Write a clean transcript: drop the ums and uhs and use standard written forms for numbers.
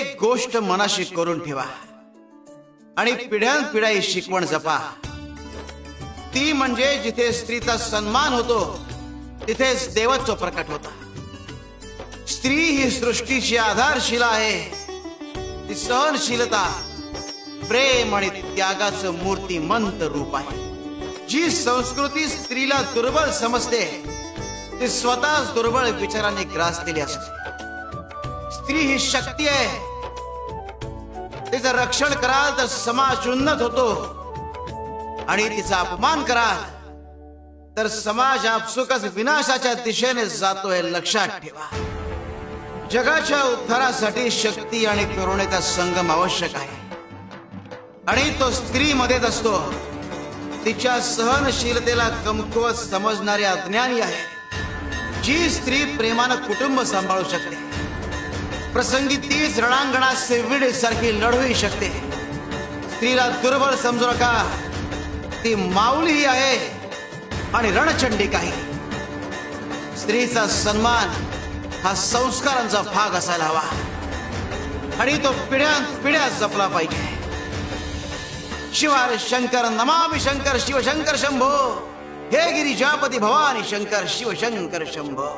एक गोष्ट मनाशी करून ठेवा आणि पिढ्यानपिढ्या ही शिकवण जपा, ती म्हणजे जिथे स्त्रीचा सन्मान होतो तिथेच देवत्व प्रकट होता। स्त्री ही सृष्टीची आधारशिला आहे, ती सहनशीलता, प्रेम आणि त्यागाचं मूर्तिमंत रूप आहे। जी संस्कृती स्त्रीला दुर्बल समजते ती स्वतःच दुर्बळ विचाराने ग्रासलेली असते। स्त्री ही शक्ती आहे, तिचं रक्षण कराल तर समाज उन्नत होतो आणि तिचा अपमान कराल तर समाज आपसुकच विनाशाच्या दिशेने जातोय, लक्षात ठेवा। जगाच्या उद्धारासाठी शक्ती आणि करुणेचा संगम आवश्यक आहे आणि तो स्त्रीमध्येच असतो। तिच्या सहनशीलतेला कमकुवत समजणारी अज्ञानी आहे। जी स्त्री प्रेमानं कुटुंब सांभाळू शकते, प्रसंगी तीच रणांगणात सेविडीसारखी लढवू शकते। स्त्रीला दुर्बल समजू नका, ती माऊली आहे आणि रणचंडिकाही। स्त्रीचा सन्मान हा संस्कारांचा भाग असायला हवा आणि तो पिढ्यानपिढ्या जपला पाहिजे। शिवार शंकर नमामि शंकर शिवशंकर शंभो, हे गिरिजापती भवानी शंकर शिवशंकर शंभो।